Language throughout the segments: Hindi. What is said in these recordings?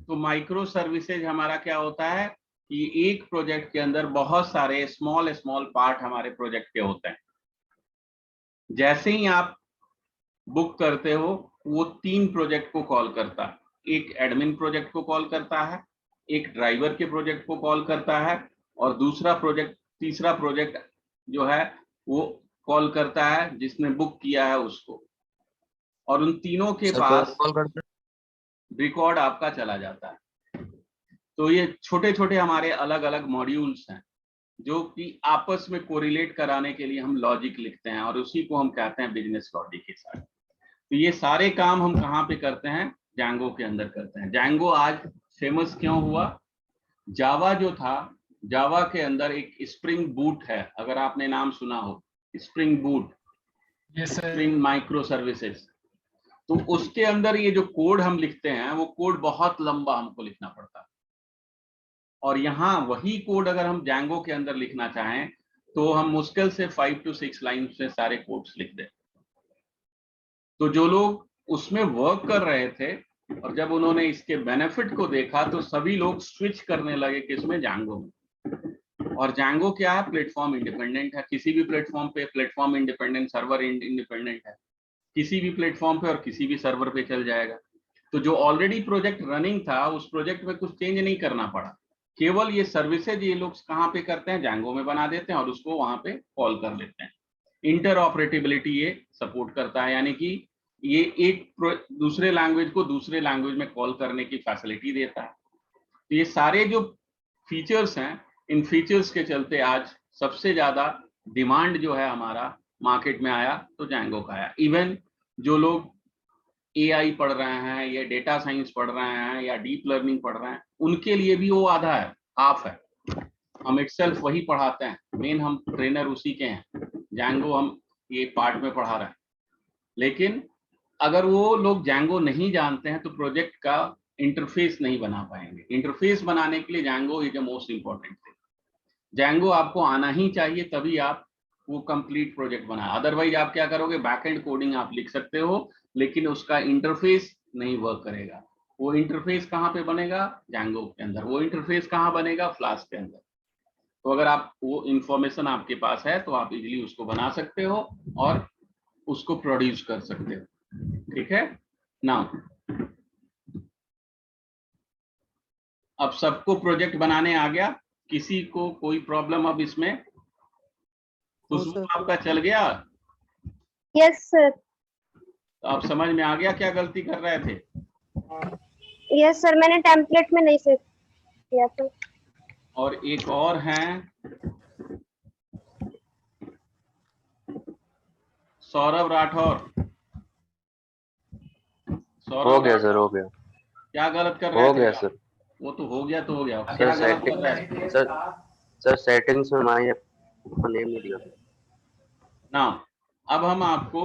तो माइक्रो सर्विसेज हमारा क्या होता है कि एक प्रोजेक्ट के अंदर बहुत सारे स्मॉल स्मॉल पार्ट हमारे प्रोजेक्ट के होते हैं। जैसे ही आप बुक करते हो वो 3 प्रोजेक्ट को कॉल करता है। एक एडमिन प्रोजेक्ट को कॉल करता है, एक ड्राइवर के प्रोजेक्ट को कॉल करता है, और तीसरा प्रोजेक्ट जो है वो कॉल करता है जिसने बुक किया है उसको, और उन तीनों के पास रिकॉर्ड आपका चला जाता है। तो ये छोटे छोटे हमारे अलग अलग मॉड्यूल्स हैं जो कि आपस में कोरिलेट कराने के लिए हम लॉजिक लिखते हैं, और उसी को हम कहते हैं बिजनेस लॉजिक के साथ। तो ये सारे काम हम कहाँ पे करते हैं? जैंगो के अंदर करते हैं। जैंगो आज फेमस क्यों हुआ? जावा जो था, जावा के अंदर एक स्प्रिंग बूट है, अगर आपने नाम सुना हो, spring boot, spring micro services. तो उसके अंदर ये जो कोड हम लिखते हैं वो कोड बहुत लंबा हमको लिखना पड़ता है, और यहाँ वही कोड अगर हम जैंगो के अंदर लिखना चाहें तो हम मुश्किल से 5 to 6 लाइन से सारे कोड्स लिख दें। तो जो लोग उसमें वर्क कर रहे थे और जब उन्होंने इसके बेनिफिट को देखा तो सभी लोग स्विच करने लगे किसमें? जैंगो में। और जैंगो क्या है? प्लेटफॉर्म इंडिपेंडेंट है। किसी भी प्लेटफॉर्म पे प्लेटफॉर्म इंडिपेंडेंट, सर्वर इंडिपेंडेंट है, किसी भी प्लेटफॉर्म पे और किसी भी सर्वर पे चल जाएगा। तो जो ऑलरेडी प्रोजेक्ट रनिंग था उस प्रोजेक्ट में कुछ चेंज नहीं करना पड़ा, केवल ये सर्विसेज ये लोग कहाँ पे करते हैं? जैंगो में बना देते हैं और उसको वहां पे कॉल कर लेते हैं। इंटर ऑपरेटिबिलिटी ये सपोर्ट करता है, यानी कि ये एक दूसरे लैंग्वेज को दूसरे लैंग्वेज में कॉल करने की फैसिलिटी देता है। तो ये सारे जो फीचर्स हैं, इन फीचर्स के चलते आज सबसे ज्यादा डिमांड जो है हमारा मार्केट में आया तो जैंगो का आया। इवन जो लोग एआई पढ़ रहे हैं या डेटा साइंस पढ़ रहे हैं या डीप लर्निंग पढ़ रहे हैं, उनके लिए भी वो आधा है, हाफ है। हम इटसेल्फ वही पढ़ाते हैं, मेन हम ट्रेनर उसी के हैं। जैंगो हम ये पार्ट में पढ़ा रहे हैं, लेकिन अगर वो लोग जैंगो नहीं जानते हैं तो प्रोजेक्ट का इंटरफेस नहीं बना पाएंगे। इंटरफेस बनाने के लिए Django is the most important thing. Django आपको आना ही चाहिए, तभी आप वो कंप्लीट प्रोजेक्ट बना। अदरवाइज आप क्या करोगे? बैकएंड कोडिंग आप लिख सकते हो लेकिन उसका इंटरफेस नहीं वर्क करेगा। वो इंटरफेस कहाँ पे बनेगा? जैंगो के अंदर। वो इंटरफेस कहाँ बनेगा? फ्लास्क के अंदर। तो अगर आप वो इंफॉर्मेशन आपके पास है तो आप इजीली उसको बना सकते हो और उसको प्रोड्यूस कर सकते हो। ठीक है ना? अब सबको प्रोजेक्ट बनाने आ गया? किसी को कोई प्रॉब्लम अब इसमें? खुशबू आपका चल गया? Yes sir. तो आप समझ में आ गया क्या गलती कर रहे थे? यस सर, मैंने टेम्पलेट में नहीं सेव किया था। और एक और हैं सौरभ राठौर। हो गया सर, हो गया। क्या गलत कर रहे थे? हो गया सर। वो तो हो गया तो हो गया, सर क्या गलत कर रहे थे? सर सेटिंग्स में हमारे नेम नहीं दिया ना। अब हम आपको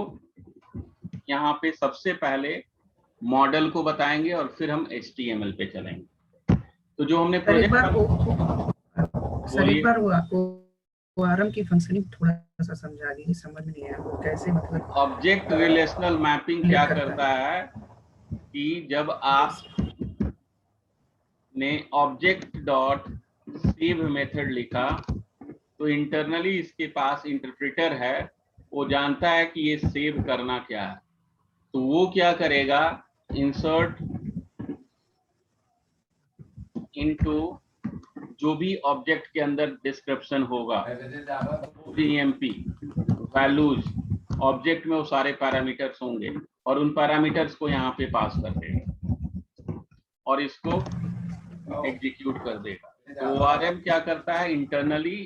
यहाँ पे सबसे पहले मॉडल को बताएंगे और फिर हम HTML पे चलेंगे। तो जो हमने सर एक बार वो आरएम की फंक्शनिंग थोड़ा सा समझा दीजिए, समझ नहीं आया वो कैसे, मतलब ऑब्जेक्ट रिलेशनल मैपिंग क्या करता है कि जब आप ने ऑब्जेक्ट डॉट सेव मेथड लिखा तो इंटरनली इसके पास इंटरप्रेटर है, वो जानता है कि ये सेव करना क्या है। तो वो क्या करेगा? इंसर्ट इनटू जो भी ऑब्जेक्ट के अंदर डिस्क्रिप्शन होगा, DMP वैल्यूज, ऑब्जेक्ट में वो सारे पैरामीटर्स होंगे और उन पैरामीटर्स को यहाँ पे पास कर देगा और इसको एग्जीक्यूट कर देगा। तो ORM क्या करता है? इंटरनली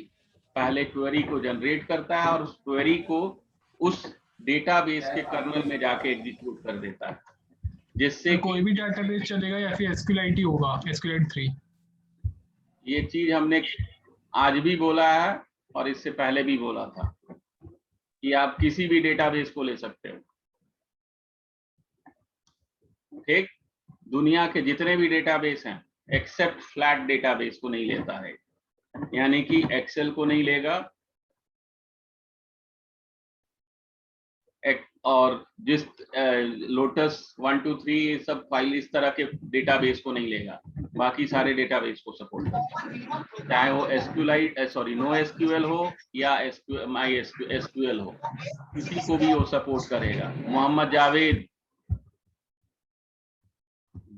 पहले क्वेरी को जनरेट करता है और उस क्वेरी को उस डेटाबेस के कर्नल में जाके एग्जीक्यूट कर देता है। जिससे कोई भी डेटाबेस चलेगा या फिर SQLite होगा, SQLite 3? ये चीज हमने आज भी बोला है और इससे पहले भी बोला था कि आप किसी भी डेटाबेस को ले सकते हो। ठीक, दुनिया के जितने भी डेटाबेस हैं एक्सेप्ट फ्लैट डेटाबेस को नहीं लेता है, यानी कि एक्सेल को नहीं लेगा और जिस लोटस 1 2 3 सब फाइल इस तरह के डेटाबेस को नहीं लेगा, बाकी सारे डेटाबेस को सपोर्ट करता है, चाहे वो NoSQL हो या MySQL हो, किसी को भी वो सपोर्ट करेगा। मोहम्मद जावेद,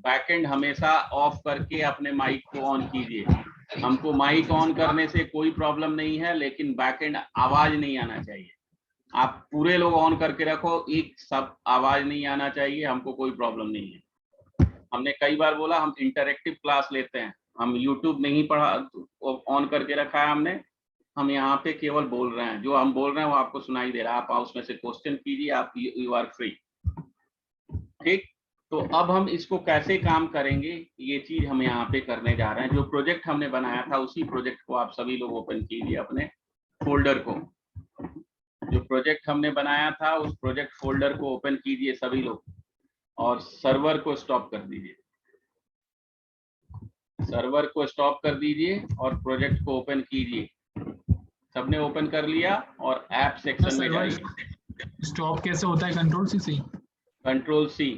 बैकएंड हमेशा ऑफ करके अपने माइक को ऑन कीजिए। हमको माइक ऑन करने से कोई प्रॉब्लम नहीं है, लेकिन बैकएंड आवाज नहीं आना चाहिए। आप पूरे लोग ऑन करके रखो, एक सब आवाज नहीं आना चाहिए, हमको कोई प्रॉब्लम नहीं है। हमने कई बार बोला हम इंटरेक्टिव क्लास लेते हैं, हम यूट्यूब नहीं पढ़ा ऑन करके रखा है हमने, हम यहाँ पे केवल बोल रहे हैं, जो हम बोल रहे हैं वो आपको सुनाई दे रहा है, आप उसमें से क्वेश्चन कीजिए, आप यू आर फ्री। ठीक, तो अब हम इसको कैसे काम करेंगे ये चीज हम यहाँ पे करने जा रहे हैं। जो प्रोजेक्ट हमने बनाया था उसी प्रोजेक्ट को आप सभी लोग ओपन कीजिए, अपने फोल्डर को, जो प्रोजेक्ट हमने बनाया था उस प्रोजेक्ट फोल्डर को ओपन कीजिए सभी लोग, और सर्वर को स्टॉप कर दीजिए, सर्वर को स्टॉप कर दीजिए और प्रोजेक्ट को ओपन कीजिए। सबने ओपन कर लिया और ऐप सेक्शन में जाइए। स्टॉप कैसे होता है? Control C? Control C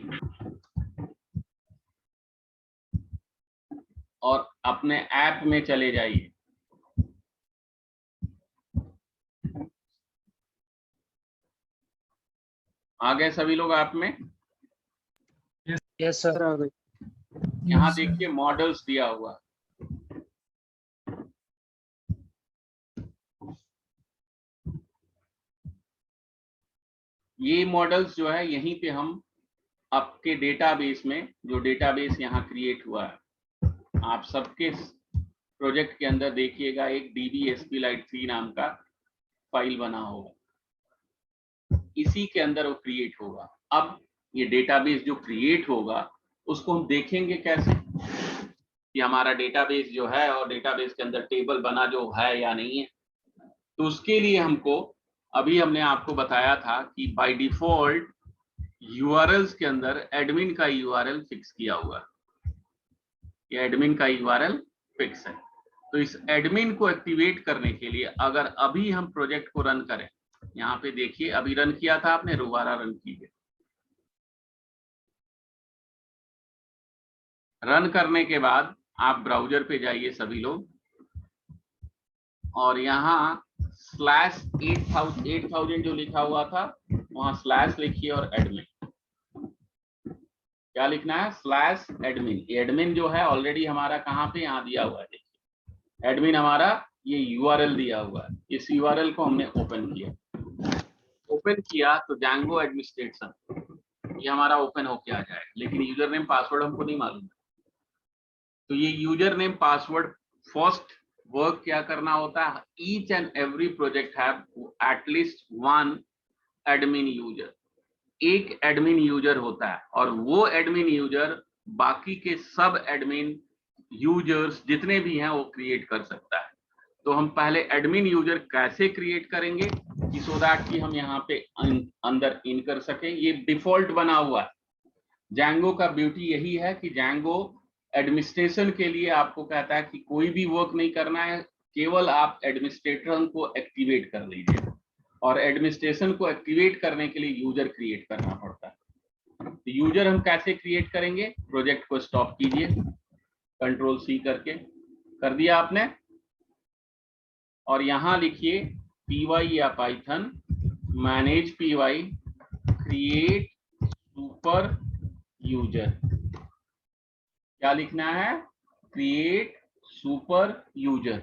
और अपने ऐप में चले जाइए। आ गए सभी लोग ऐप में? यस सर, आ गए। यहाँ देखिए मॉडल्स दिया हुआ, ये मॉडल्स जो है यहीं पे हम आपके डेटाबेस में, जो डेटाबेस यहाँ क्रिएट हुआ है, आप सबके प्रोजेक्ट के अंदर देखिएगा एक DB SQLite 3 नाम का फाइल बना होगा, इसी के अंदर वो क्रिएट होगा। अब ये डेटाबेस जो क्रिएट होगा उसको हम देखेंगे कैसे कि हमारा डेटाबेस जो है और डेटाबेस के अंदर टेबल बना जो है या नहीं है। तो उसके लिए हमको, अभी हमने आपको बताया था कि बाय डिफॉल्ट URLs के अंदर एडमिन का URL फिक्स किया हुआ है, ये एडमिन का URL फिक्स है। तो इस एडमिन को एक्टिवेट करने के लिए अगर अभी हम प्रोजेक्ट को रन करें, यहाँ पे देखिए अभी रन किया था आपने, दोबारा रन कीजिए। रन करने के बाद आप ब्राउजर पे जाइए सभी लोग, और यहाँ /8000 जो लिखा हुआ था वहां स्लैश लिखिए और एडमिन, क्या लिखना है? /admin। एडमिन जो है ऑलरेडी हमारा कहाँ पे, यहाँ दिया हुआ है, देखिए एडमिन हमारा ये URL दिया हुआ है। इस URL को हमने ओपन किया, ओपन किया तो Django एडमिनिस्ट्रेशन ये हमारा ओपन होके आ जाएगा, लेकिन यूजर नेम पासवर्ड हमको नहीं मालूम है। तो ये user name password first work क्या करना होता है, each and every project have at least 1 admin user, एक एडमिन यूजर होता है, और वो एडमिन यूजर बाकी के सब एडमिन यूजर्स जितने भी हैं वो क्रिएट कर सकता है। तो हम पहले एडमिन यूजर कैसे क्रिएट करेंगे कि सो दैट कि हम यहाँ पे अंदर इन कर सकें। ये डिफॉल्ट बना हुआ है। Django का ब्यूटी यही है कि Django एडमिनिस्ट्रेशन के लिए आपको कहता है कि कोई भी वर्क नहीं करना है, केवल आप एडमिनिस्ट्रेटर को एक्टिवेट कर लीजिए, और एडमिनिस्ट्रेशन को एक्टिवेट करने के लिए यूजर क्रिएट करना पड़ता है। तो यूजर हम कैसे क्रिएट करेंगे, प्रोजेक्ट को स्टॉप कीजिए, Control C करके, कर दिया आपने, और यहाँ लिखिए py या Python manage py create super user. क्या लिखना है? क्रिएट सुपर यूजर,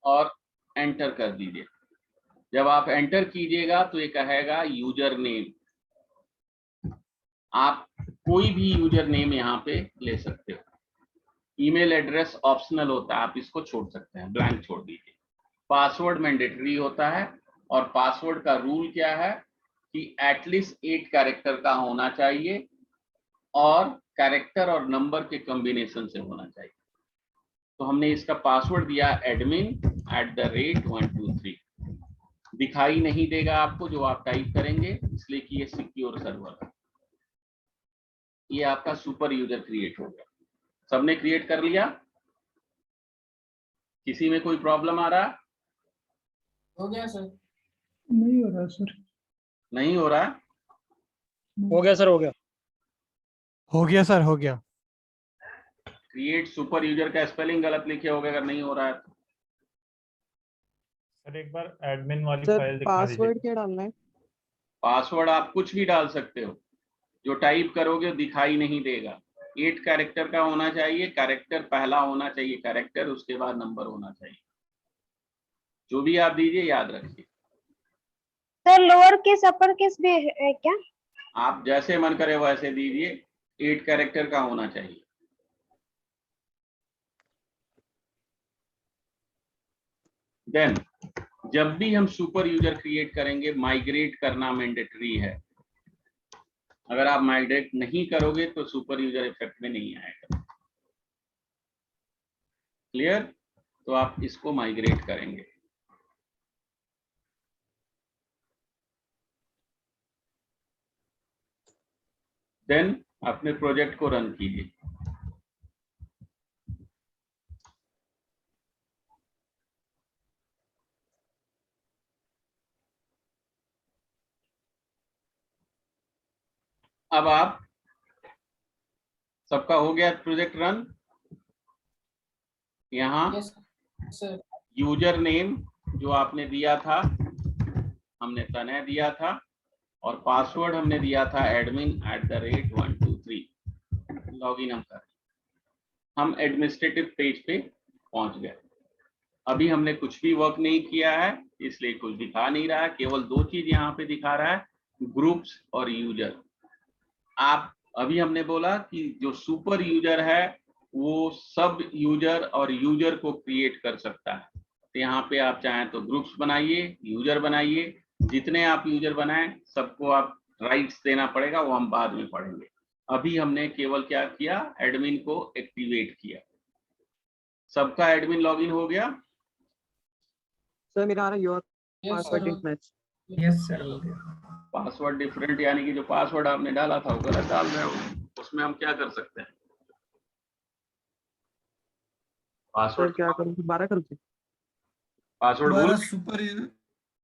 और एंटर कर दीजिए। जब आप एंटर कीजिएगा तो ये कहेगा यूजर नेम, आप कोई भी यूजर नेम यहाँ पे ले सकते हो। ईमेल एड्रेस ऑप्शनल होता है, आप इसको छोड़ सकते हैं, ब्लैंक छोड़ दीजिए। पासवर्ड मैंडेटरी होता है, और पासवर्ड का रूल क्या है कि एटलीस्ट 8 कैरेक्टर का होना चाहिए, और कैरेक्टर और नंबर के कॉम्बिनेशन से होना चाहिए। तो हमने इसका पासवर्ड दिया admin@123। दिखाई नहीं देगा आपको जो आप टाइप करेंगे, इसलिए कि ये सिक्योर सर्वर है। ये आपका सुपर यूजर क्रिएट हो गया। सबने क्रिएट कर लिया? किसी में कोई प्रॉब्लम आ रहा? हो गया सर। नहीं हो रहा सर। नहीं हो रहा? हो गया सर, हो गया। हो गया सर, हो गया। क्रिएट सुपर यूजर का स्पेलिंग गलत लिखे होगे अगर नहीं हो रहा है तो। सर एक बार एडमिन वाली सर फाइल दिखा पासवर्ड दीजिए। क्या डालना है? पासवर्ड आप कुछ भी डाल सकते हो, जो टाइप करोगे दिखाई नहीं देगा। 8 कैरेक्टर का होना चाहिए, कैरेक्टर पहला होना चाहिए कैरेक्टर, उसके बाद नंबर होना चाहिए। जो भी आप दीजिए याद रखिए। Sir lower case upper case भी है क्या? आप जैसे मन करे वैसे दीजिए, 8 कैरेक्टर का होना चाहिए। देन जब भी हम सुपर यूजर क्रिएट करेंगे, माइग्रेट करना मैंडेटरी है। अगर आप माइग्रेट नहीं करोगे तो सुपर यूजर इफेक्ट में नहीं आएगा। क्लियर? तो आप इसको माइग्रेट करेंगे। देन अपने प्रोजेक्ट को रन कीजिए। अब आप सबका हो गया प्रोजेक्ट रन। यहाँ यस सर। यूजर नेम जो आपने दिया था, हमने तनय दिया था, और पासवर्ड हमने दिया था admin@123। लॉगिन हम कर, हम एडमिनिस्ट्रेटिव पेज पे पहुंच गए। अभी हमने कुछ भी वर्क नहीं किया है, इसलिए कुछ दिखा नहीं रहा है। केवल 2 चीज यहाँ पे दिखा रहा है, ग्रुप्स और यूजर। आप अभी हमने बोला कि जो सुपर यूजर है वो सब यूजर और यूजर को क्रिएट कर सकता है। तो यहाँ पे आप चाहें तो ग्रुप्स बनाइए, यूजर बनाइए। जितने आप यूजर बनाएं सबको आप राइट्स देना पड़ेगा, वो हम बाद में पढ़ेंगे। अभी हमने केवल क्या किया, एडमिन को एक्टिवेट किया। सबका एडमिन लॉगिन हो गया? सर मेरा आ रहा है your yes password sir. Didn't match. Yes sir, हो गया। पासवर्ड डिफरेंट, यानी कि जो पासवर्ड आपने डाला था वो गलत डाल रहे हो। उसमें हम क्या कर सकते हैं? सर पासवर्ड क्या करूँ, दोबारा करूँ? पासवर्ड बोल, सुपर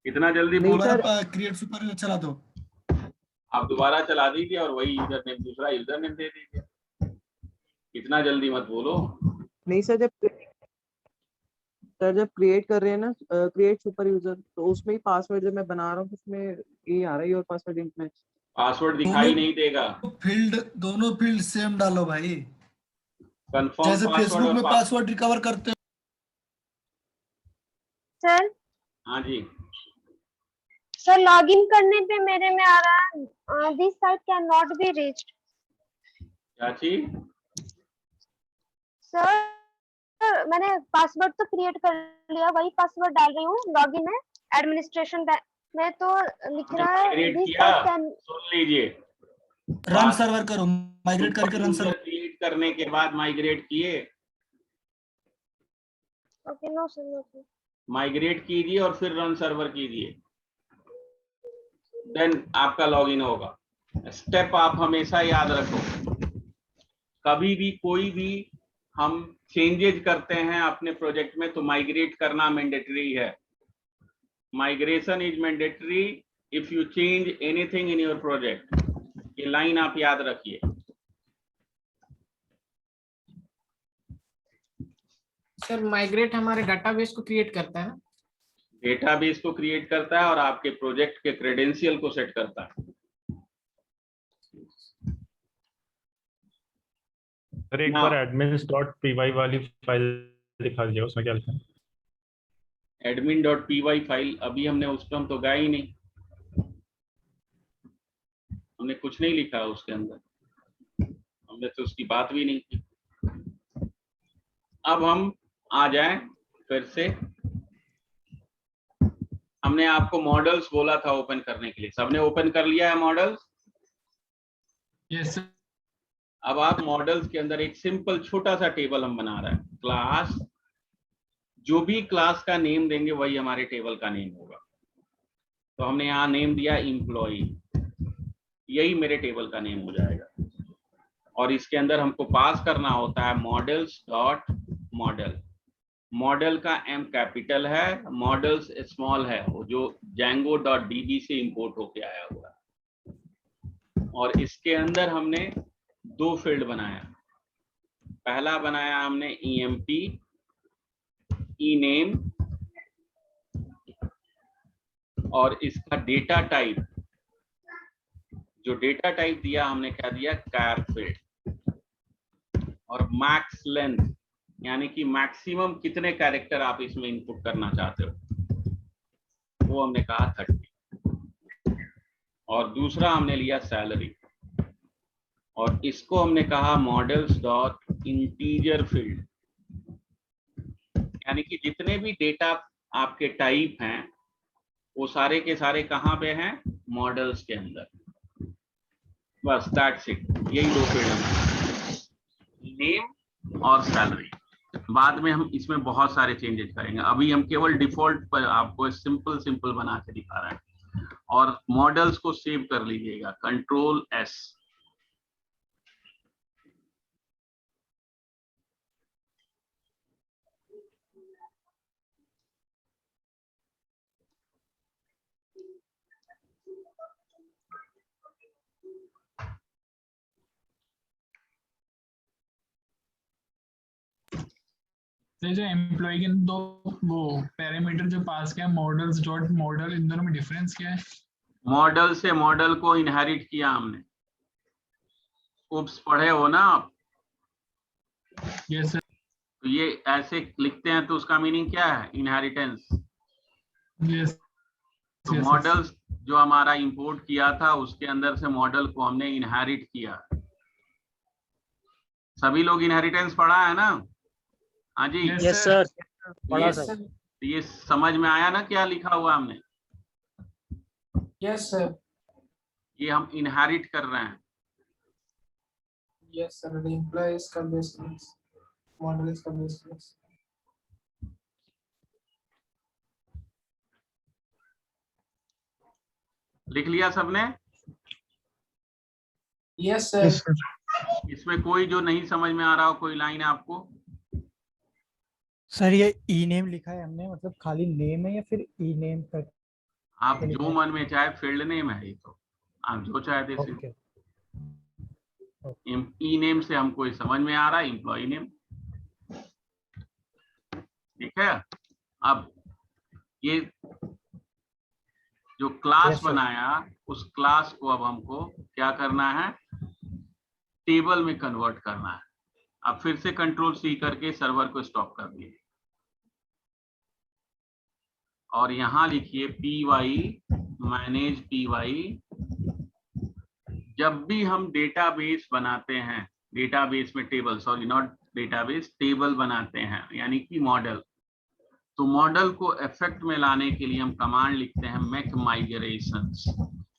इतना जल्दी नहीं बोल? सर। क्रिएट सुपर चला दो। आप दोबारा चला दीजिए और वही यूजर नेम, दूसरा यूजर नेम दे दीजिए। इतना जल्दी मत बोलो। नहीं सर, जब क्रिएट कर रहे हैं ना, क्रिएट सुपर यूजर, तो उसमें ही पासवर्ड जब मैं बना रहा हूँ तो उसमें ये आ रहा है your password didn't match. Password दिखाई नहीं देगा। फील्ड दोनों फील्ड सेम डालो भाई, कंफर्म जैसे फेसबुक में पासवर्ड। पासवर्ड रिकवर करते हो। सर हाँ जी, सर लॉगिन करने पे मेरे में आ रहा है this site can not be reached. क्या चीज? सर मैंने पासवर्ड तो क्रिएट कर लिया, वही पासवर्ड डाल रही हूँ, लॉगिन है एडमिनिस्ट्रेशन में, तो लिख रहा है माइग्रेट दिस किया? Site can. सुन लीजिए, रन सर्वर करो, माइग्रेट करके रन सर्वर। क्रिएट करने के बाद माइग्रेट किए? Okay, no sir, no sir. Migrate कीजिए और फिर रन सर्वर कीजिए, देन आपका लॉगिन होगा। स्टेप आप हमेशा याद रखो। कभी भी कोई भी हम चेंजेस करते हैं अपने प्रोजेक्ट में तो माइग्रेट करना मैंडेटरी है। Migration is mandatory if you change anything in your project. ये लाइन आप याद रखिए। सर माइग्रेट हमारे डाटाबेस को क्रिएट करता है ना? डेटाबेस को क्रिएट करता है और आपके प्रोजेक्ट के क्रेडेंशियल को सेट करता है। सर एक बार admins.py वाली फाइल दिखा दीजिए, उसमें क्या लिखा है? admin.py फाइल अभी हमने उसको हम तो गए ही नहीं, हमने कुछ नहीं लिखा उसके अंदर, हमने तो उसकी बात भी नहीं की। अब हम आ जाएं फिर से। हमने आपको मॉडल्स बोला था ओपन करने के लिए, सबने ओपन कर लिया है मॉडल्स? Yes sir. अब आप मॉडल्स के अंदर एक सिंपल छोटा सा टेबल हम बना रहे हैं। क्लास, जो भी क्लास का नेम देंगे वही हमारे टेबल का नेम होगा। तो हमने यहाँ नेम दिया एम्प्लॉई, यही मेरे टेबल का नेम हो जाएगा। और इसके अंदर हमको पास करना होता है मॉडल्स डॉट मॉडल। मॉडल का एम कैपिटल है, मॉडल्स स्मॉल है, वो जो django.db से इंपोर्ट होके आया हुआ है। और इसके अंदर हमने दो फील्ड बनाया। पहला बनाया हमने emp ename, और इसका डेटा टाइप, जो डेटा टाइप दिया हमने क्या दिया, car फील्ड। और मैक्स लेंथ, यानी कि मैक्सिमम कितने कैरेक्टर आप इसमें इनपुट करना चाहते हो, वो हमने कहा 30। और दूसरा हमने लिया सैलरी, और इसको हमने कहा मॉडल्स डॉट इंटीजर फील्ड, यानी कि जितने भी डेटा आपके टाइप हैं वो सारे के सारे कहाँ पे हैं, मॉडल्स के अंदर। बस दैट्स इट, यही दो फील्ड हैं, नेम और सैलरी। बाद में हम इसमें बहुत सारे चेंजेस करेंगे, अभी हम केवल डिफॉल्ट पर आपको सिंपल बना के दिखा रहे हैं। और मॉडल्स को सेव कर लीजिएगा, Ctrl+S। तो जो एम्प्लॉय के दो वो पैरामीटर जो पास किया, मॉडल्स डॉट मॉडल, इन दोनों में डिफरेंस क्या है? मॉडल से मॉडल को इनहेरिट किया हमने। उप्स पढ़े हो ना आप? Yes sir. तो ये ऐसे लिखते हैं तो उसका मीनिंग क्या है, इनहेरिटेंस। यस। तो मॉडल्स जो हमारा इंपोर्ट किया था उसके अंदर से मॉडल को हमने इनहेरिट किया। सभी लोग इनहेरिटेंस पढ़ा है ना? हाँ जी। यस सर, पढ़ा सर। ये समझ में आया ना क्या लिखा हुआ हमने? Yes sir. ये हम इनहेरिट कर रहे हैं। यस सर, एम्प्लॉयज का बेस क्लास, मॉडल्स का बेस क्लास। लिख लिया सबने? Yes sir. इसमें कोई जो नहीं समझ में आ रहा हो, कोई लाइन आपको? सर ये ई नेम लिखा है हमने, मतलब खाली नेम है या फिर ई नेम का? आप जो मन में चाहे, फील्ड नेम है ये, तो आप जो चाहते थे। ओके। ई नेम से हमको ये समझ में आ रहा है, एम्प्लॉय नेम। ठीक है। अब ये जो क्लास बनाया, उस क्लास को अब हमको क्या करना है, टेबल में कन्वर्ट करना है। अब फिर से Ctrl+C करके सर्वर को स्टॉप कर दिए, और यहां लिखिए py मैनेज py। जब भी हम डेटाबेस बनाते हैं, डेटाबेस में table, sorry not database, table बनाते हैं यानी कि मॉडल, तो मॉडल को इफेक्ट में लाने के लिए हम कमांड लिखते हैं मेक माइग्रेशंस।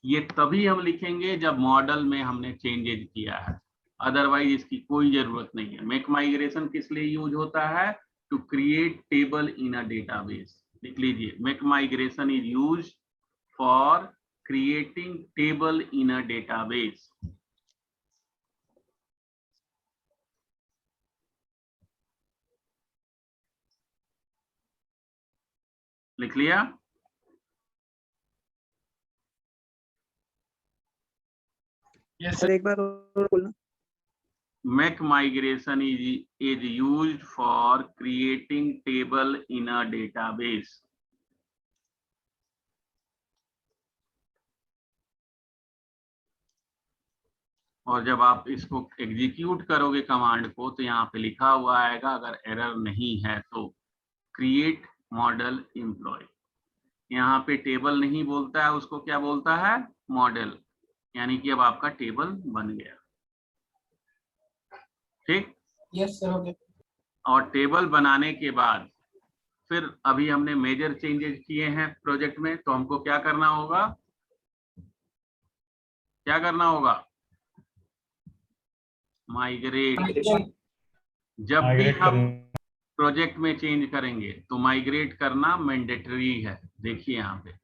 ये तभी हम लिखेंगे जब मॉडल में हमने चेंजेस किया है, अदरवाइज इसकी कोई जरूरत नहीं है। मेक माइग्रेशन किस लिए यूज होता है, to create table in a database. लिख लीजिए, make migration is use for creating table in a database। लिख लिया? Yes sir sir. एक बार और बोलना। Make migration is used for creating table in a database। और जब आप इसको एग्जीक्यूट करोगे कमांड को, तो यहाँ पे लिखा हुआ आएगा, अगर एरर नहीं है तो क्रिएट मॉडल एम्प्लॉय। यहाँ पे टेबल नहीं बोलता है, उसको क्या बोलता है, मॉडल, यानी कि अब आपका टेबल बन गया। ठीक। Yes sir, okay. और टेबल बनाने के बाद फिर अभी हमने मेजर चेंजेस किए हैं प्रोजेक्ट में, तो हमको क्या करना होगा, क्या करना होगा, माइग्रेट। जब भी माइग्रेट हम करना। प्रोजेक्ट में चेंज करेंगे तो माइग्रेट करना मैंडेटरी है। देखिए यहाँ पे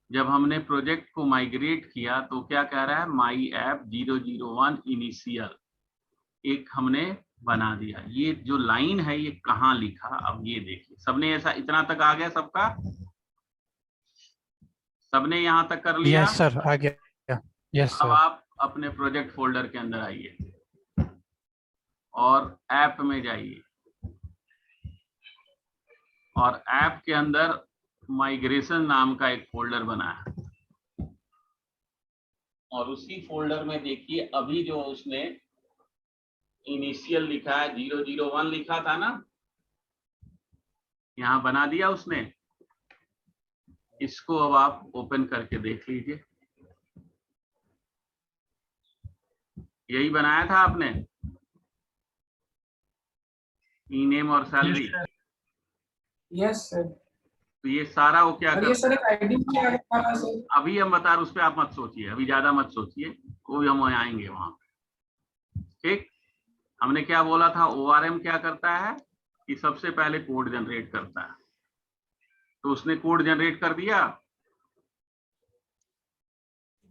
जब हमने प्रोजेक्ट को माइग्रेट किया तो क्या कह रहा है, माई ऐप 001 इनिशियल एक हमने बना दिया। ये जो लाइन है ये कहाँ लिखा, अब ये देखिए। सबने ऐसा इतना तक आ गया सबका? सबने यहाँ तक कर लिया? यस सर, आ गया। यस अब सर। आप अपने प्रोजेक्ट फोल्डर के अंदर आइए और ऐप में जाइए और ऐप के अंदर माइग्रेशन नाम का एक फोल्डर बना है और उसी फोल्डर में देखिए अभी जो उसने इनिशियल लिखा है 001 लिखा था ना, यहां बना दिया उसने। इसको अब आप ओपन करके देख लीजिए। यही बनाया था आपने, ई नेम और सैलरी। Yes sir. तो ये सारा वो क्या और कर, ये सर एक आईडी भी आ गया सर। अभी हम बता रहे, उस पर आप मत सोचिए, अभी ज्यादा मत सोचिए, वो भी हम आएंगे वहां। ठीक, हमने क्या बोला था, ORM क्या करता है कि सबसे पहले कोड जनरेट करता है। तो उसने कोड जनरेट कर दिया।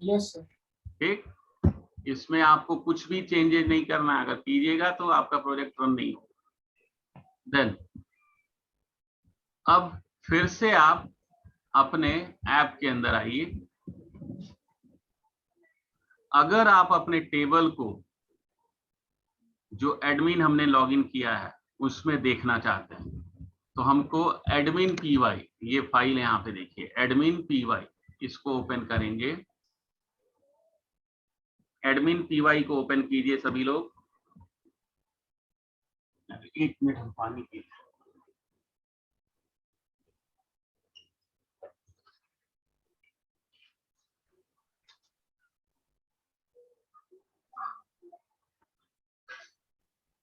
Yes sir. ठीक, इसमें आपको कुछ भी चेंजेस नहीं करना है। अगर कीजिएगा तो आपका प्रोजेक्ट रन नहीं होगा। देन अब फिर से आप अपने ऐप के अंदर आइए। अगर आप अपने टेबल को जो एडमिन हमने लॉगिन किया है उसमें देखना चाहते हैं तो हमको एडमिन py, ये फाइल यहाँ पे देखिए, एडमिन py, इसको ओपन करेंगे। एडमिन py को ओपन कीजिए सभी लोग। एक मिनट हम पानी पी।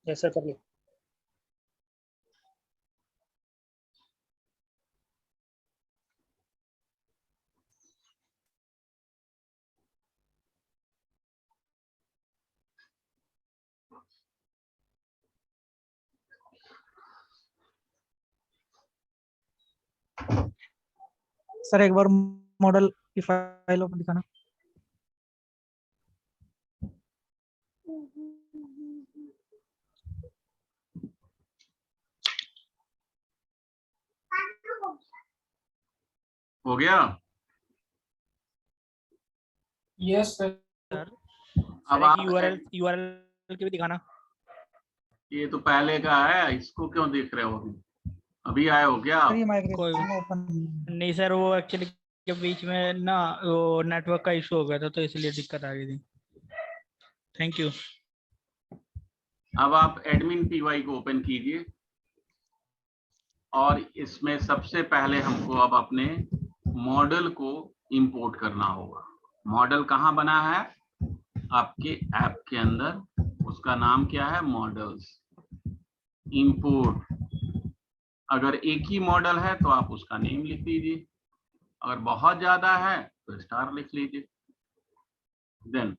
यस सर, कर ली। सर एक बार मॉडल की फाइल ओपन दिखाना। हो गया? Yes sir. अब आप यूआरएल की भी दिखाना। ये तो पहले का है, इसको क्यों देख रहे हो? अभी आए हो क्या? सर ये माइग्रेशन ओपन नहीं सर, वो एक्चुअली के बीच में ना वो नेटवर्क का इशू हो गया था तो इसलिए दिक्कत आ गई थी। Thank you. अब आप एडमिन py को ओपन कीजिए और इसमें सबसे पहले हमको अब अपने मॉडल को इंपोर्ट करना होगा। मॉडल कहाँ बना है? आपके ऐप के अंदर। उसका नाम क्या है? मॉडल्स। इंपोर्ट। अगर एक ही मॉडल है तो आप उसका नेम लिख लीजिए, अगर बहुत ज्यादा है तो स्टार लिख लीजिए। देन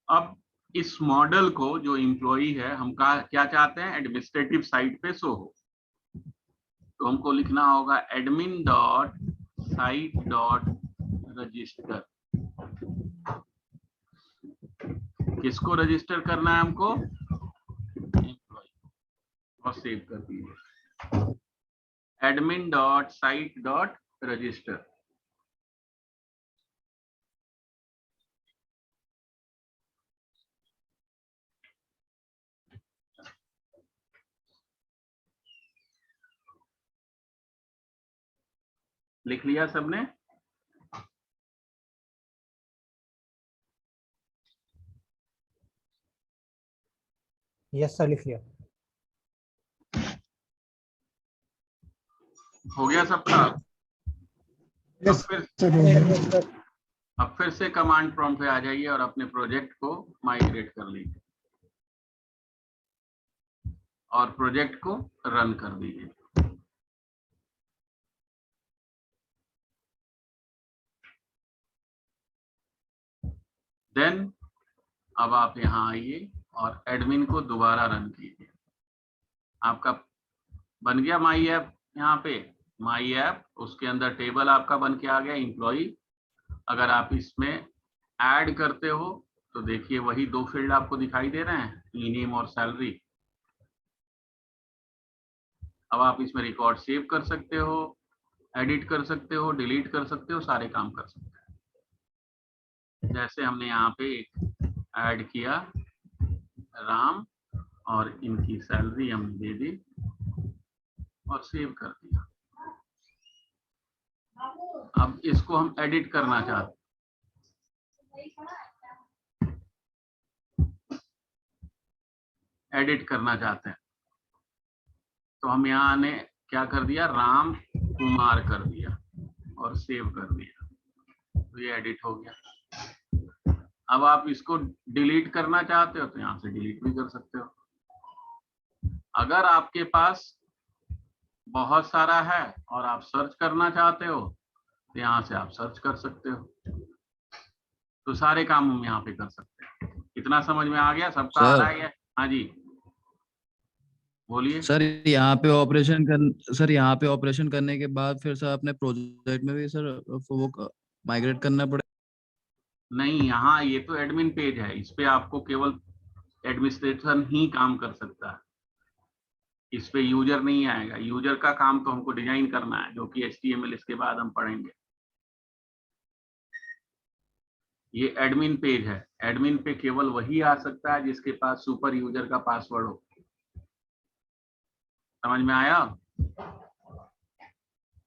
अब इस मॉडल को जो एम्प्लॉई है हम क्या चाहते हैं, एडमिनिस्ट्रेटिव साइट पे शो हो। तो हमको लिखना होगा admin dot site dot register. किसको रजिस्टर करना है हमको? एम्प्लॉय। और सेव कर दीजिए admin dot site dot register. लिख लिया सबने? यस सर, लिख लिया। हो गया सबका? यस अब फिर से कमांड प्रॉम्प्ट पे आ जाइए और अपने प्रोजेक्ट को माइग्रेट कर लीजिए और प्रोजेक्ट को रन कर दीजिए। देन अब आप यहाँ आइए और एडमिन को दोबारा रन कीजिए। आपका बन गया माई ऐप, यहाँ पे माई ऐप, उसके अंदर टेबल आपका बन के आ गया एम्प्लॉय। अगर आप इसमें ऐड करते हो तो देखिए वही दो फील्ड आपको दिखाई दे रहे हैं, ई नेम और सैलरी। अब आप इसमें रिकॉर्ड सेव कर सकते हो, एडिट कर सकते हो, डिलीट कर सकते हो, सारे काम कर सकते हो। जैसे हमने यहाँ पे एक ऐड किया राम और इनकी सैलरी हमने दे दी और सेव कर दिया। अब इसको हम एडिट करना चाहते हैं, तो हम यहाँ ने क्या कर दिया, राम कुमार कर दिया और सेव कर दिया, तो ये एडिट हो गया। अब आप इसको डिलीट करना चाहते हो तो यहाँ से डिलीट भी कर सकते हो। अगर आपके पास बहुत सारा है और आप सर्च करना चाहते हो तो यहाँ से आप सर्च कर सकते हो। तो सारे काम हम यहाँ पे कर सकते हैं। कितना समझ में आ गया? सबका आ रहा है ये? हाँ जी बोलिए। सर यहाँ पे ऑपरेशन करने के बाद फिर सर अपने प्रोजेक्ट में भी सर वो माइग्रेट करना पड़ेगा? नहीं, यहाँ ये तो एडमिन पेज है, इस पे आपको केवल एडमिनिस्ट्रेशन ही काम कर सकता है, इस पे यूजर नहीं आएगा। यूजर का काम तो हमको डिजाइन करना है, जो कि HTML इसके बाद हम पढ़ेंगे। ये एडमिन पेज है, एडमिन पे केवल वही आ सकता है जिसके पास सुपर यूजर का पासवर्ड हो। समझ में आया?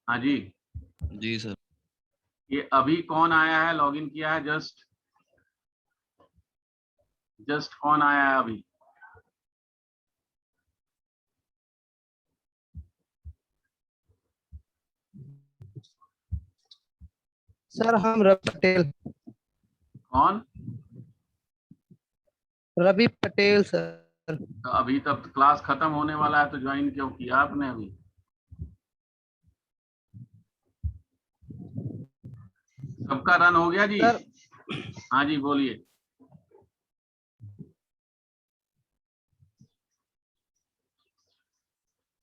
हाँ जी जी सर। ये अभी कौन आया है, लॉगिन किया है? जस्ट कौन आया है अभी? सर हम रवि पटेल। कौन? रवि पटेल सर। तो अभी तब क्लास खत्म होने वाला है तो ज्वाइन क्यों किया आपने अभी? सबका रन हो गया जी? हाँ जी बोलिए।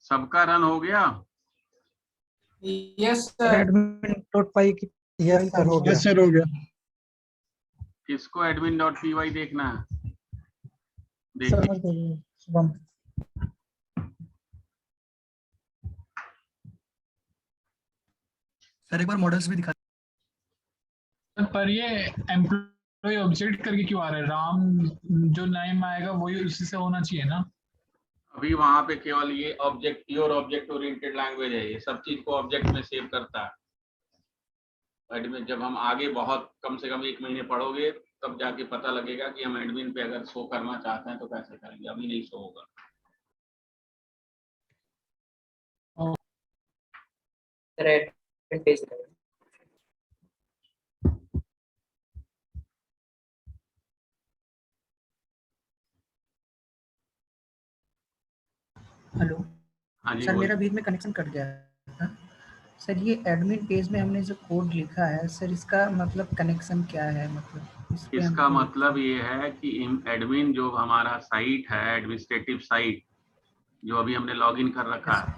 सबका रन हो गया? Yes sir. admin.py की यस सर हो गया। यस सर हो गया। किसको admin.py देखना है? सर देखिए शुभम। सर एक बार मॉडल्स भी दिखा। पर ये एम्प्लॉय ऑब्जेक्ट करके क्यों आ रहा है? राम जो नेम आएगा वही उसी से होना चाहिए ना? अभी वहां पे केवल ये object, pure object oriented language है, ये सब चीज को ऑब्जेक्ट में सेव करता है। एडमिन जब हम आगे बहुत कम से कम 1 महीने पढ़ोगे तब जाके पता लगेगा कि हम एडमिन पे अगर शो करना चाहते हैं तो कैसे करेंगे, अभी नहीं शो होगा। हेलो हाँ जी सर, बोलिए। मेरा बीच में कनेक्शन कट गया था। सर ये एडमिन पेज में हमने जो कोड लिखा है सर, इसका मतलब कनेक्शन क्या है? मतलब इसका मतलब ये है कि एडमिन जो हमारा साइट है, एडमिनिस्ट्रेटिव साइट जो अभी हमने लॉगिन कर रखा है,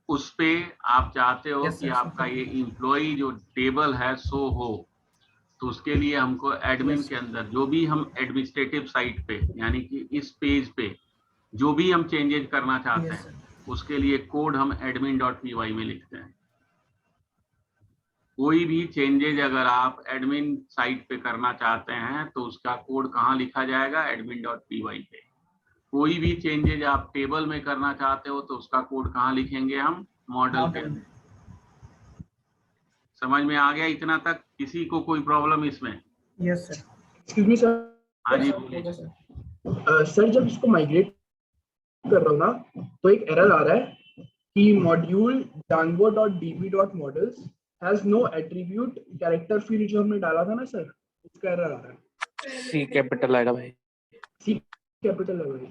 उस पे आप चाहते हो कि आपका ये एम्प्लॉय जो टेबल है सो हो, तो उसके लिए हमको एडमिन के अंदर जो भी हम एडमिनिस्ट्रेटिव साइट पे यानी कि इस पेज पे जो भी हम चेंजेस करना चाहते हैं उसके लिए कोड हम admin.py में लिखते हैं। कोई भी चेंजेज अगर आप एडमिन साइट पे करना चाहते हैं तो उसका कोड कहाँ लिखा जाएगा? admin.py पे। कोई भी चेंजेज आप टेबल में करना चाहते हो तो उसका कोड कहाँ लिखेंगे हम? मॉडल पे। समझ में आ गया इतना तक? किसी को कोई प्रॉब्लम इसमें? Yes sir. Excuse me sir. हाँ जी बोलिए। सर जब इसको माइग्रेट कर रहा हूँ ना तो एक एरर आ रहा है कि module django.db.models has no attribute character field जो हमने डाला था ना सर, उसका एरर आ रहा है। सी कैपिटल आएगा भाई। सी कैपिटल है भाई।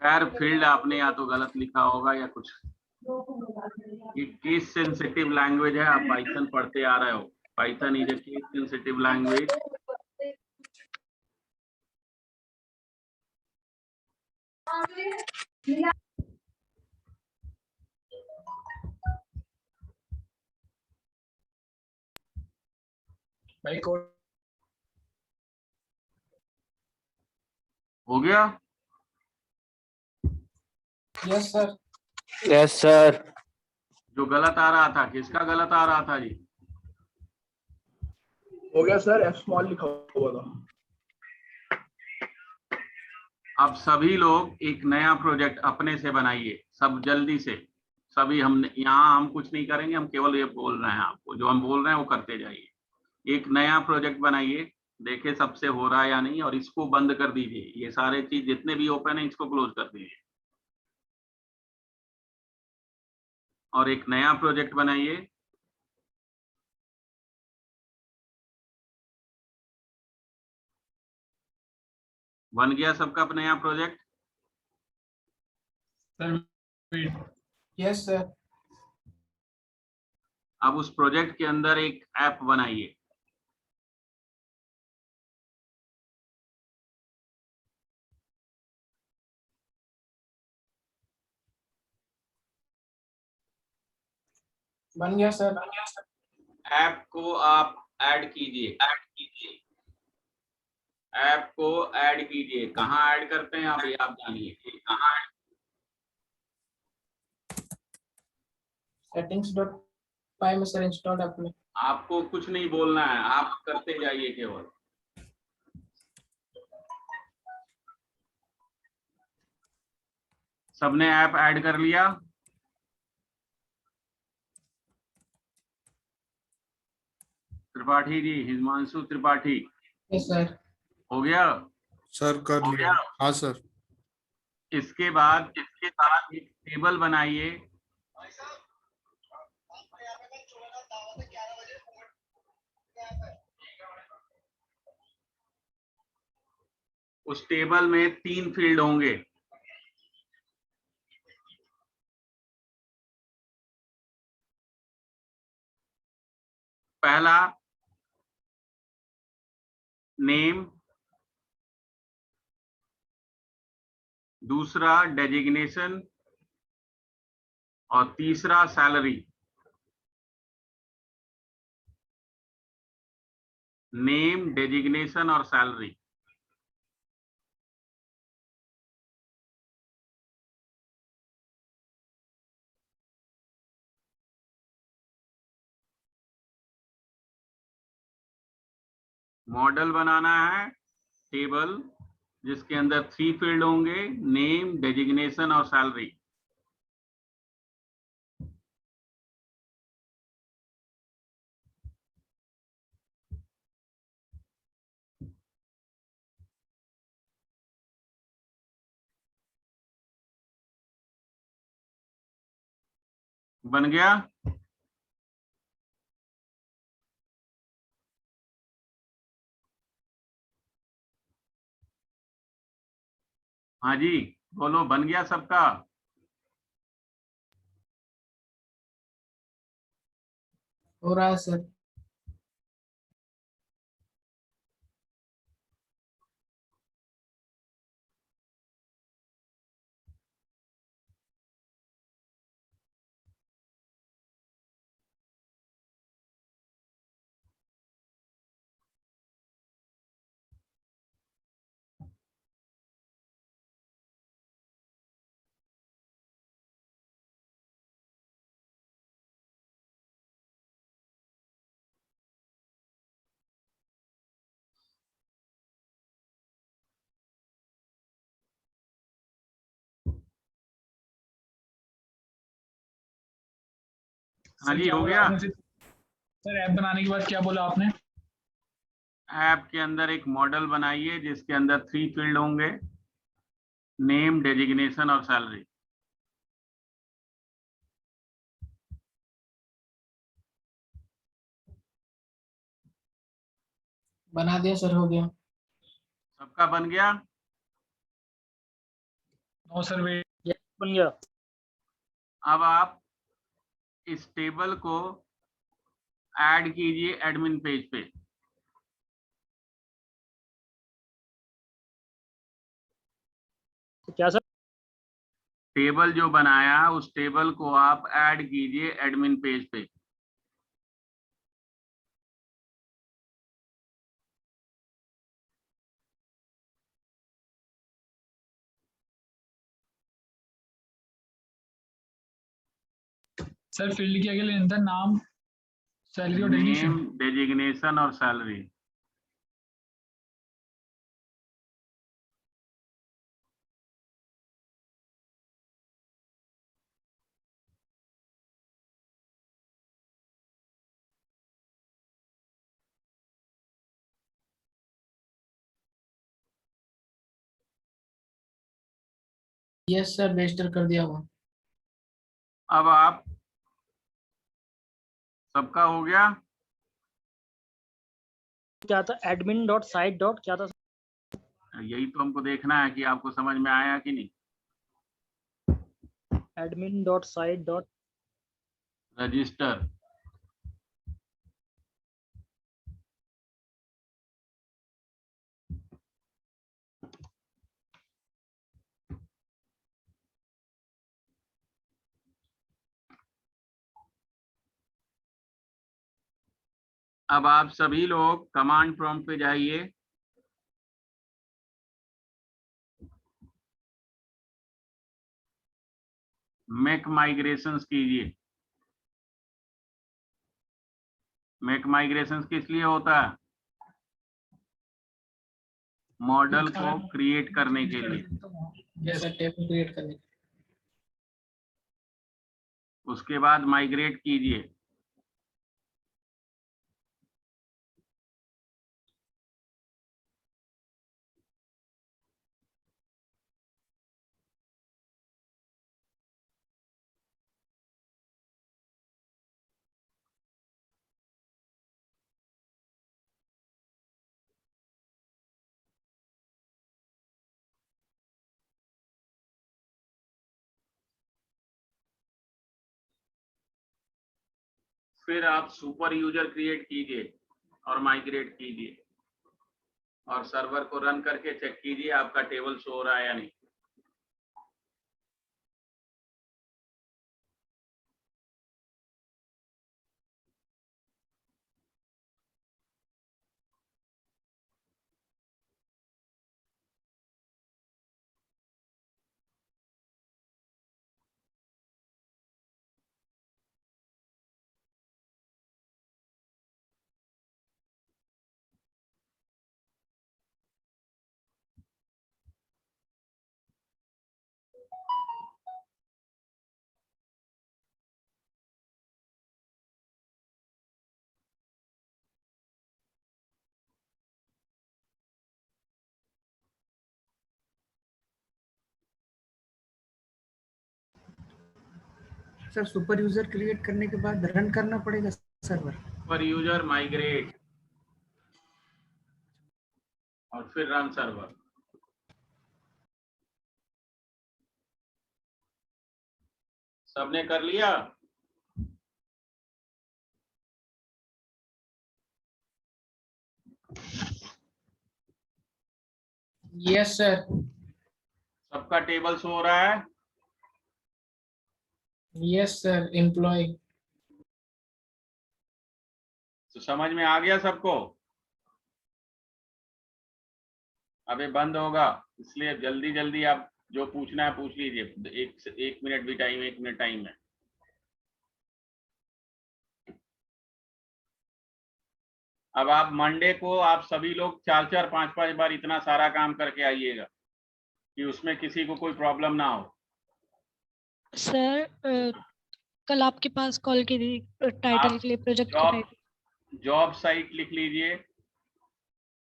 खैर फील्ड आपने या तो गलत लिखा होगा या कुछ। ये केस सेंसिटिव लैंग्वेज है, आप पाइथन पढ़ते आ रहे हो। Python is a case sensitive language. भाई कोड हो गया? Yes sir. Yes sir. जो गलत आ रहा था, किसका गलत आ रहा था जी? हो गया सर, एफ स्मॉल लिखा हुआ था। अब सभी लोग एक नया प्रोजेक्ट अपने से बनाइए, सब जल्दी से। सभी हम यहाँ हम कुछ नहीं करेंगे, हम केवल ये बोल रहे हैं आपको, जो हम बोल रहे हैं वो करते जाइए। एक नया प्रोजेक्ट बनाइए, देखे सबसे हो रहा है या नहीं, और इसको बंद कर दीजिए। ये सारे चीज जितने भी ओपन है इसको क्लोज कर दीजिए और एक नया प्रोजेक्ट बनाइए। बन गया सबका नया प्रोजेक्ट? Sir yes sir. अब उस प्रोजेक्ट के अंदर एक ऐप बनाइए। बन गया सर। ऐप को आप ऐड कीजिए, ऐप को ऐड कीजिए। कहाँ ऐड करते हैं आप, ये आप जानिए। कहाँ ऐड? settings.py में सर इंस्टॉल आपने। आपको कुछ नहीं बोलना है, आप करते जाइए केवल। सबने ऐप ऐड कर लिया? Tripathi ji, Himanshu Tripathi, yes sir. हो गया? सर कर लिया। हाँ सर। इसके बाद एक टेबल बनाइए। उस टेबल में 3 फील्ड होंगे। पहला नेम, दूसरा डेजिग्नेशन और तीसरा सैलरी। नेम, डेजिग्नेशन और सैलरी। मॉडल बनाना है टेबल जिसके अंदर 3 फील्ड होंगे, नेम, डेजिग्नेशन और सैलरी। बन गया? हाँ जी बोलो, बन गया सबका? हो रहा है सर। हाँ जी क्या हो बोला गया? आपने सर ऐप बनाने के बाद क्या बोला आपने? ऐप के अंदर एक मॉडल बनाइए जिसके अंदर 3 फील्ड होंगे, नेम, डेजिग्नेशन और सैलरी। बना दिया सर, हो गया। सबका बन गया? No sir wait. बन गया। अब आप इस टेबल को ऐड कीजिए एडमिन पेज पे। क्या सर? टेबल जो बनाया उस टेबल को आप ऐड कीजिए एडमिन पेज पे। सर फील्ड के आगे लेना था नाम, सैलरी और डेजिग्नेशन। नेम, डेजिग्नेशन और सैलरी। यस सर, रजिस्टर कर दिया हुआ। अब आप सबका हो गया? क्या था एडमिन डॉट साइट डॉट क्या था? यही तो हमको देखना है कि आपको समझ में आया कि नहीं। Admin dot site dot register. अब आप सभी लोग कमांड प्रॉम्प्ट पे जाइए। मेक माइग्रेशंस कीजिए। मेक माइग्रेशंस किस लिए होता है? मॉडल को क्रिएट करने के लिए। यस सर, टेबल क्रिएट करने। उसके बाद माइग्रेट कीजिए। फिर आप सुपर यूजर क्रिएट कीजिए और माइग्रेट कीजिए और सर्वर को रन करके चेक कीजिए आपका टेबल शो हो रहा है या नहीं। सर सुपर यूजर क्रिएट करने के बाद रन करना पड़ेगा सर्वर? सुपर यूजर माइग्रेट और फिर रन सर्वर। सबने कर लिया? Yes sir. सबका टेबल शो हो रहा है? Yes sir, employ. तो समझ में आ गया सबको? अबे बंद होगा, इसलिए जल्दी जल्दी आप जो पूछना है पूछ लीजिए। एक मिनट भी टाइम, 1 मिनट टाइम है। अब आप मंडे को आप सभी लोग 4-4, 5-5 बार इतना सारा काम करके आइएगा कि उसमें किसी को कोई प्रॉब्लम ना हो। सर कल आपके पास कॉल की थी टाइटल के लिए, प्रोजेक्ट का टाइटल। जॉब साइट लिख लीजिए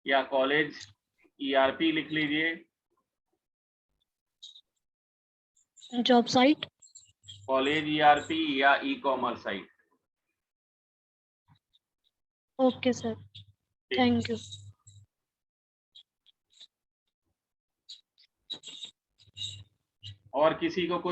या कॉलेज ईआरपी लिख लीजिए। जॉब साइट, कॉलेज ईआरपी या e commerce site. Okay sir, thank you. और किसी को कोई